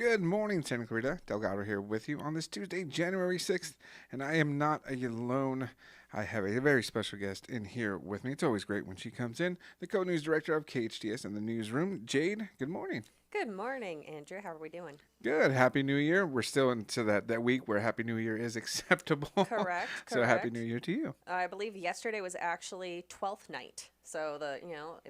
Good morning, Santa Clarita. Delgado here with you on this Tuesday, January 6th, and I am not alone. I have a very special guest in here with me. It's always great when she comes in. The co-news director of KHTS in the newsroom, Jade. Good morning. Good morning, Andrew. How are we doing? Good. Happy New Year. We're still into that week where Happy New Year is acceptable. Correct, So Happy New correct. Year to you. I believe yesterday was actually 12th night. So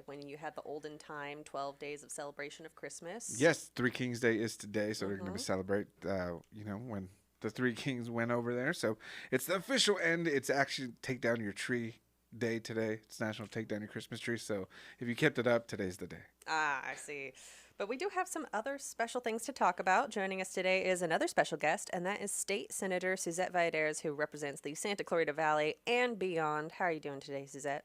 when you had the olden time 12 days of celebration of Christmas. Yes, Three Kings Day is today, so they're going to Mhm. celebrate, when the Three Kings went over there. So it's the official end. It's actually Take Down Your Tree Day today. It's National Take Down Your Christmas Tree. So if you kept it up, today's the day. Ah, I see. But we do have some other special things to talk about. Joining us today is another special guest, and that is State Senator Suzette Valladares, who represents the Santa Clarita Valley and beyond. How are you doing today, Suzette?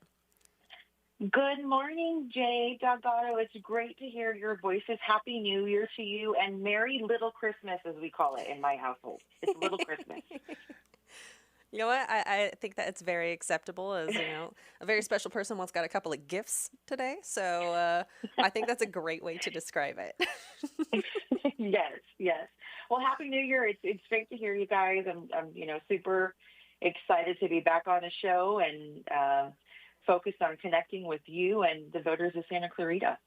Good morning, Jade Delgado. It's great to hear your voices. Happy New Year to you and Merry Little Christmas, as we call it in my household. It's Little Christmas. You know what? I think that it's very acceptable as, a very special person once got a couple of gifts today. So I think that's a great way to describe it. Yes, yes. Well, Happy New Year. It's great to hear you guys. I'm super excited to be back on the show and focused on connecting with you and the voters of Santa Clarita.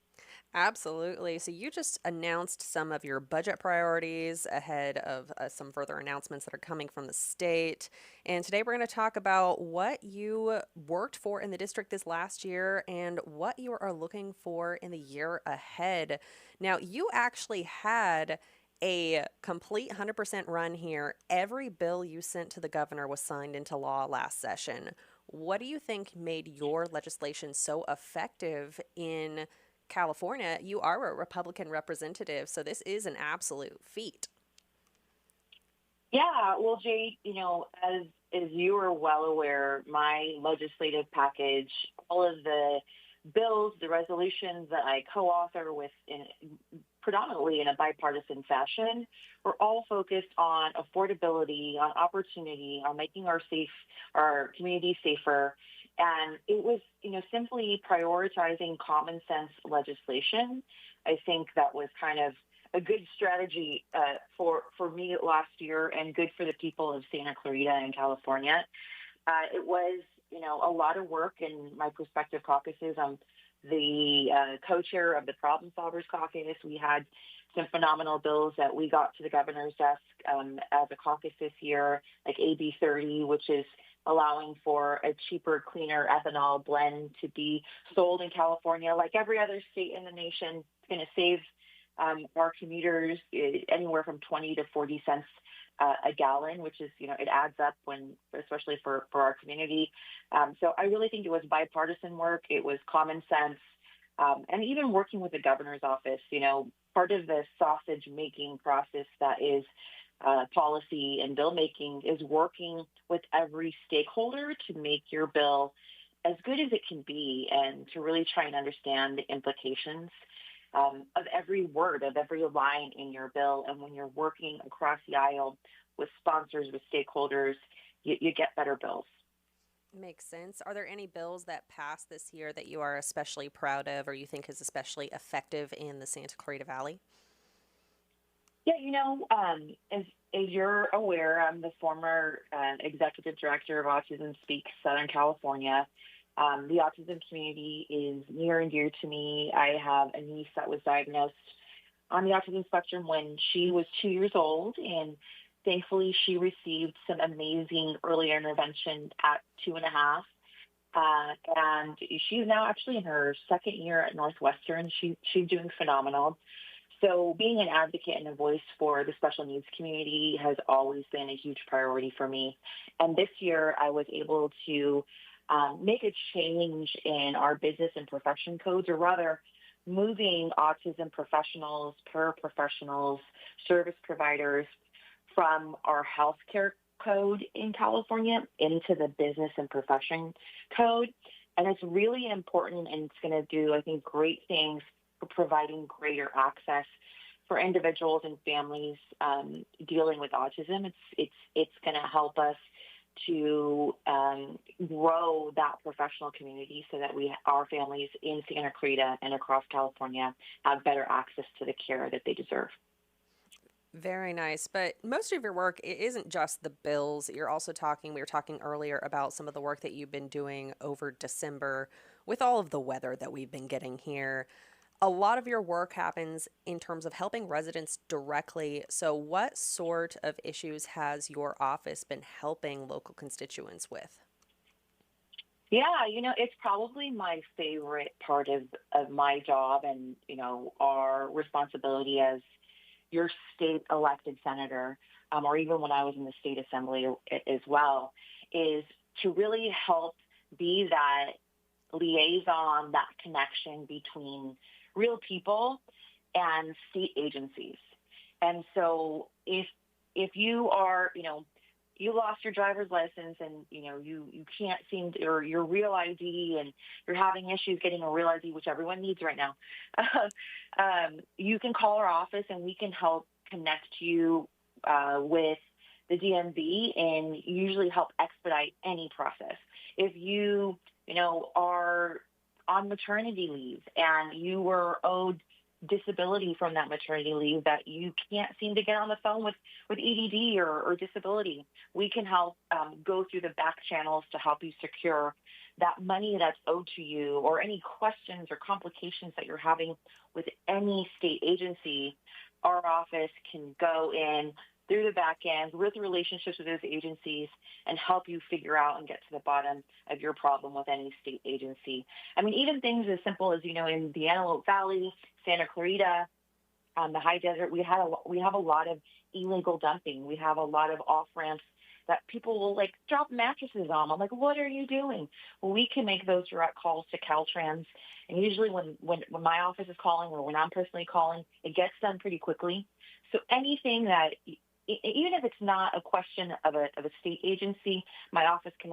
Absolutely. So you just announced some of your budget priorities ahead of some further announcements that are coming from the state. And today we're going to talk about what you worked for in the district this last year and what you are looking for in the year ahead. Now, you actually had a complete 100% run here. Every bill you sent to the governor was signed into law last session. What do you think made your legislation so effective in California? You are a Republican representative, so this is an absolute feat. Yeah, well, Jade, as you are well aware, my legislative package, all of the bills, the resolutions that I co-author with predominantly in a bipartisan fashion, were all focused on affordability, on opportunity, on making our community safer. And it was, simply prioritizing common sense legislation. I think that was kind of a good strategy for me last year and good for the people of Santa Clarita and California. It was, a lot of work in my prospective caucuses. I'm the co-chair of the Problem Solvers Caucus. We had some phenomenal bills that we got to the governor's desk as a caucus this year, like AB 30, which is allowing for a cheaper, cleaner ethanol blend to be sold in California. Like every other state in the nation, it's going to save our commuters anywhere from 20 to 40 cents a gallon, which is, it adds up especially for our community. So I really think it was bipartisan work. It was common sense. And even working with the governor's office, part of the sausage making process that is policy and bill making is working with every stakeholder to make your bill as good as it can be and to really try and understand the implications of every word, of every line in your bill. And when you're working across the aisle with sponsors, with stakeholders, you get better bills. Makes sense. Are there any bills that passed this year that you are especially proud of or you think is especially effective in the Santa Clarita Valley? Yeah, as you're aware, I'm the former executive director of Autism Speaks Southern California. The autism community is near and dear to me. I have a niece that was diagnosed on the autism spectrum when she was 2 years old, and thankfully she received some amazing early intervention at 2.5. And she's now actually in her second year at Northwestern. She's doing phenomenal. So being an advocate and a voice for the special needs community has always been a huge priority for me. And this year I was able to make a change in our business and profession codes, or rather moving autism professionals, paraprofessionals, service providers from our healthcare code in California into the business and profession code. And it's really important, and it's going to do, I think, great things for providing greater access for individuals and families dealing with autism. It's going to help us to grow that professional community so that our families in Santa Clarita and across California have better access to the care that they deserve. Very nice. But most of your work, it isn't just the bills. You're also talking, we were talking earlier about some of the work that you've been doing over December with all of the weather that we've been getting here. A lot of your work happens in terms of helping residents directly. So, what sort of issues has your office been helping local constituents with? Yeah, it's probably my favorite part of my job and, our responsibility as your state elected senator, or even when I was in the state assembly as well, is to really help be that liaison, that connection between real people and state agencies. And so if you are, you lost your driver's license and you can't seem to, or your real ID and you're having issues getting a real ID, which everyone needs right now, you can call our office and we can help connect you with the DMV and usually help expedite any process. If you are on maternity leave and you were owed disability from that maternity leave that you can't seem to get on the phone with EDD or disability, we can help go through the back channels to help you secure that money that's owed to you, or any questions or complications that you're having with any state agency. Our office can go in through the back end with relationships with those agencies and help you figure out and get to the bottom of your problem with any state agency. I mean, even things as simple as, in the Antelope Valley, Santa Clarita, on the high desert, we have a lot of illegal dumping. We have a lot of off ramps that people will like drop mattresses on. I'm like, what are you doing? Well, we can make those direct calls to Caltrans, and usually when my office is calling or when I'm personally calling, it gets done pretty quickly. So anything that even if it's not a question of a state agency, my office can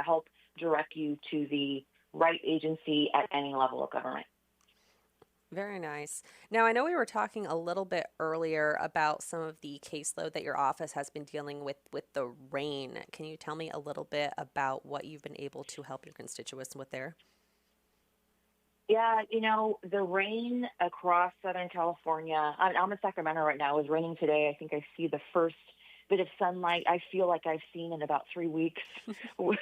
help direct you to the right agency at any level of government. Very nice. Now, I know we were talking a little bit earlier about some of the caseload that your office has been dealing with the rain. Can you tell me a little bit about what you've been able to help your constituents with there? Yeah, the rain across Southern California, I'm in Sacramento right now. It was raining today. I think I see the first bit of sunlight I feel like I've seen in about 3 weeks, which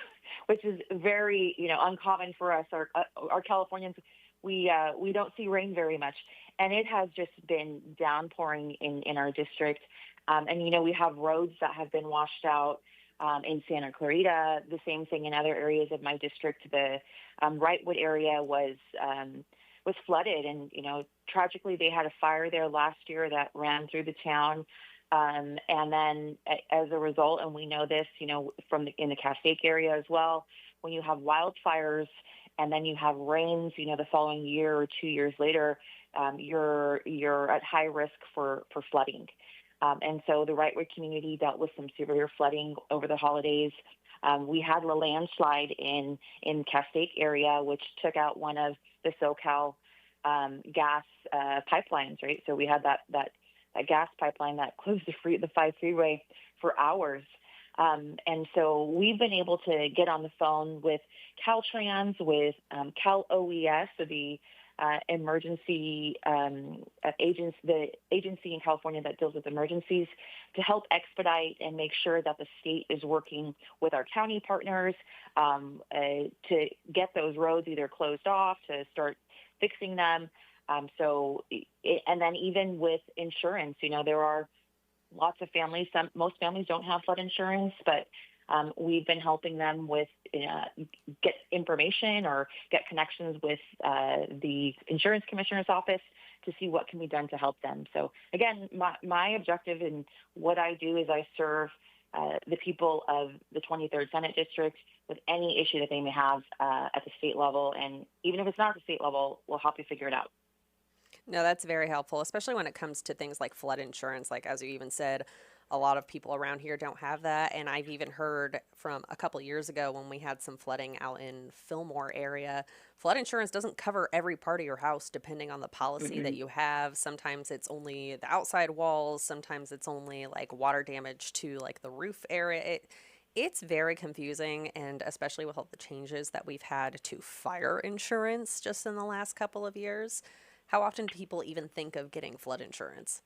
is very, uncommon for us. Our Californians, we don't see rain very much. And it has just been downpouring in our district. And, we have roads that have been washed out in Santa Clarita, the same thing in other areas of my district. The Wrightwood area was flooded, and tragically they had a fire there last year that ran through the town, and then as a result, and we know this, in the Castaic area as well, when you have wildfires and then you have rains, the following year or 2 years later, you're at high risk for flooding. And so the Wrightwood community dealt with some severe flooding over the holidays. We had a landslide in Castaic area, which took out one of the SoCal gas pipelines, right? So we had that gas pipeline that closed the 5 freeway for hours. And so we've been able to get on the phone with Caltrans, with Cal OES, so the emergency the agency in California that deals with emergencies, to help expedite and make sure that the state is working with our county partners to get those roads either closed off, to start fixing them. And then even with insurance, there are lots of families. Most families don't have flood insurance, but we've been helping them with get information or get connections with the insurance commissioner's office to see what can be done to help them. So again, my objective and what I do is I serve the people of the 23rd Senate District with any issue that they may have at the state level. And even if it's not at the state level, we'll help you figure it out. No, that's very helpful, especially when it comes to things like flood insurance. Like, as you even said, a lot of people around here don't have that. And I've even heard from a couple years ago when we had some flooding out in Fillmore area, flood insurance doesn't cover every part of your house depending on the policy that Mm-hmm. you have. Sometimes it's only the outside walls, sometimes it's only like water damage to like the roof area. It's very confusing, and especially with all the changes that we've had to fire insurance just in the last couple of years. How often do people even think of getting flood insurance?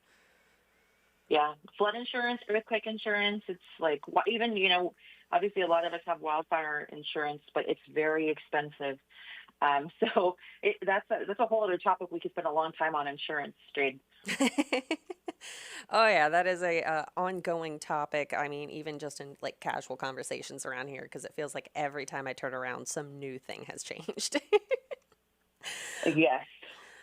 Yeah, flood insurance, earthquake insurance. It's like even obviously a lot of us have wildfire insurance, but it's very expensive. So that's a whole other topic we could spend a long time on insurance, Jade. Oh yeah, that is a ongoing topic. I mean, even just in like casual conversations around here, because it feels like every time I turn around, some new thing has changed. Yes.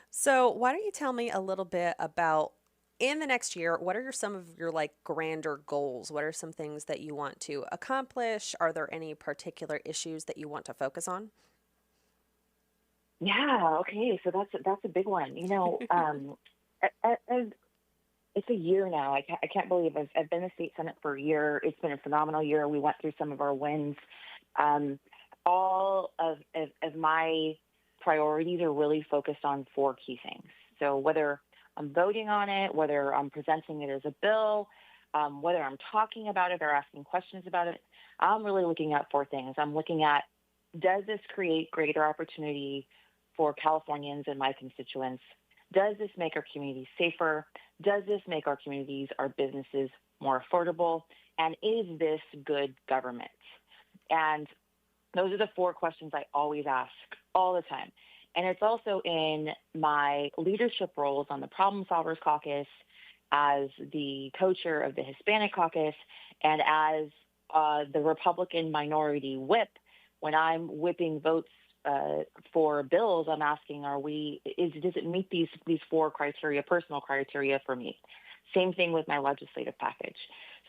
So, why don't you tell me a little bit about in the next year, what are some of your like grander goals? What are some things that you want to accomplish? Are there any particular issues that you want to focus on? Yeah. Okay. So that's a big one. As it's a year now. I can't believe I've been the state senate for a year. It's been a phenomenal year. We went through some of our wins. Um, all of my priorities are really focused on four key things. So whether I'm voting on it, whether I'm presenting it as a bill, whether I'm talking about it or asking questions about it, I'm really looking at four things. I'm looking at, does this create greater opportunity for Californians and my constituents? Does this make our communities safer? Does this make our communities, our businesses more affordable? And is this good government? And those are the four questions I always ask all the time. And it's also in my leadership roles on the Problem Solvers Caucus, as the co-chair of the Hispanic Caucus, and as the Republican minority whip. When I'm whipping votes for bills, I'm asking, does it meet these four criteria, personal criteria for me? Same thing with my legislative package.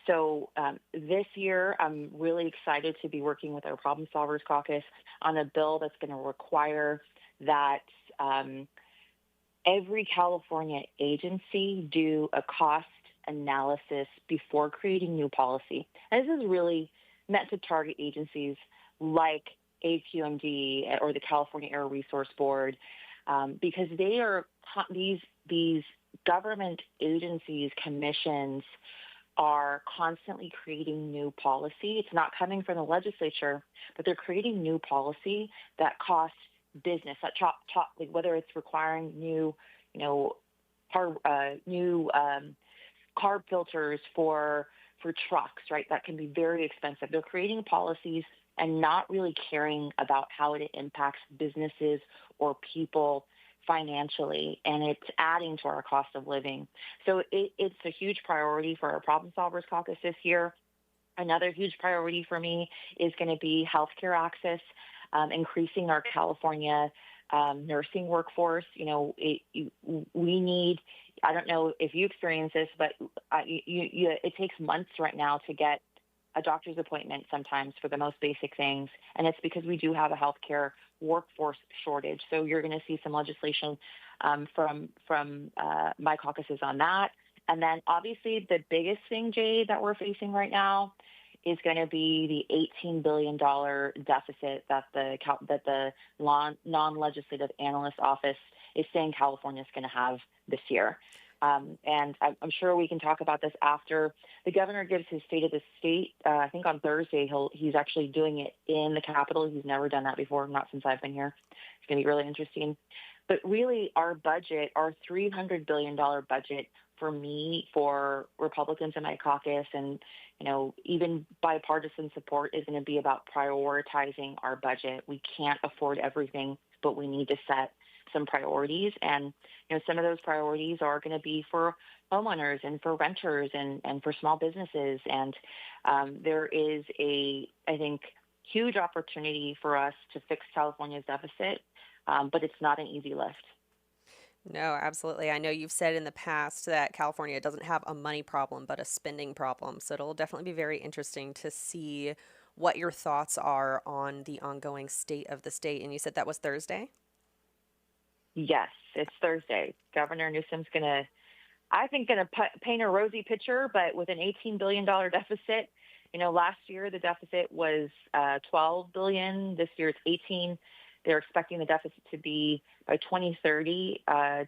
So this year, I'm really excited to be working with our Problem Solvers Caucus on a bill that's going to require that every California agency do a cost analysis before creating new policy. And this is really meant to target agencies like AQMD or the California Air Resource Board, because they are these government agencies, commissions are constantly creating new policy. It's not coming from the legislature, but they're creating new policy that costs business, that like whether it's requiring new, new carb filters for trucks, right? That can be very expensive. They're creating policies and not really caring about how it impacts businesses or people financially, and it's adding to our cost of living. So it's a huge priority for our Problem Solvers Caucus this year. Another huge priority for me is going to be healthcare access, increasing our California nursing workforce. We need, I don't know if you experience this, but it takes months right now to get a doctor's appointment sometimes for the most basic things. And it's because we do have a healthcare workforce shortage. So you're going to see some legislation from my caucuses on that. And then obviously the biggest thing, Jade, that we're facing right now is going to be the $18 billion deficit that the non-legislative analyst office is saying California is going to have this year. And I'm sure we can talk about this after the governor gives his state of the state. I think on Thursday he's actually doing it in the Capitol. He's never done that before, not since I've been here. It's going to be really interesting. But really, our budget, our $300 billion budget for me, for Republicans in my caucus, and even bipartisan support, is going to be about prioritizing our budget. We can't afford everything, but we need to set some priorities. And some of those priorities are going to be for homeowners and for renters and for small businesses. And there is I think, huge opportunity for us to fix California's deficit, but it's not an easy lift. No, absolutely. I know you've said in the past that California doesn't have a money problem, but a spending problem. So it'll definitely be very interesting to see what your thoughts are on the ongoing state of the state. And you said that was Thursday? Yes, it's Thursday. Governor Newsom's I think, paint a rosy picture, but with an $18 billion deficit. Last year the deficit was $12 billion. This year it's 18. They're expecting the deficit to be by 2030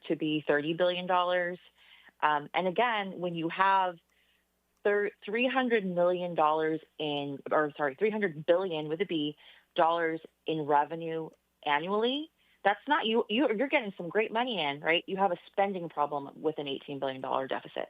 to be $30 billion. And again, when you have $300 million $300 billion with a B dollars in revenue annually, that's not you're getting some great money in, right? You have a spending problem with an $18 billion deficit.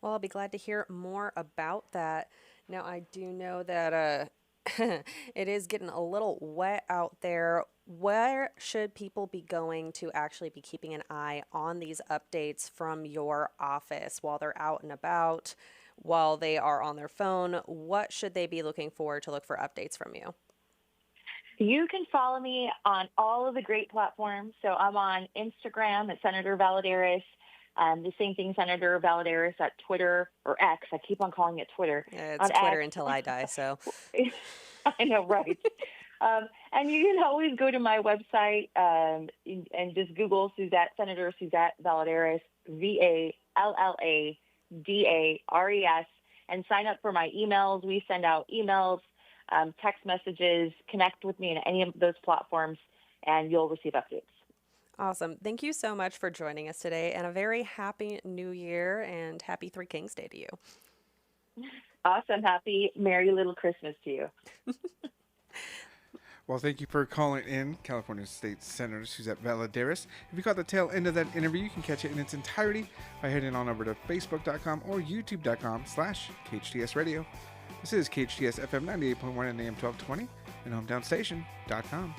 Well, I'll be glad to hear more about that. Now, I do know that it is getting a little wet out there. Where should people be going to actually be keeping an eye on these updates from your office while they're out and about, while they are on their phone? What should they be looking for to look for updates from you? You can follow me on all of the great platforms. So I'm on Instagram at Senator Valladares. The same thing, Senator Valladares at Twitter or X. I keep on calling it Twitter. It's On Twitter X. until I die, so. I know, right? And you can always go to my website and just Google Senator Suzette Valladares, Valladares, and sign up for my emails. We send out emails, text messages, connect with me in any of those platforms, and you'll receive updates. Awesome. Thank you so much for joining us today, and a very happy new year and happy Three Kings Day to you. Awesome. Happy Merry Little Christmas to you. Well, thank you for calling in, California State Senator Suzette Valladares. If you caught the tail end of that interview, you can catch it in its entirety by heading on over to facebook.com or youtube.com/KHTS Radio. This is KHTS FM 98.1 and AM 1220 and homedownstation.com.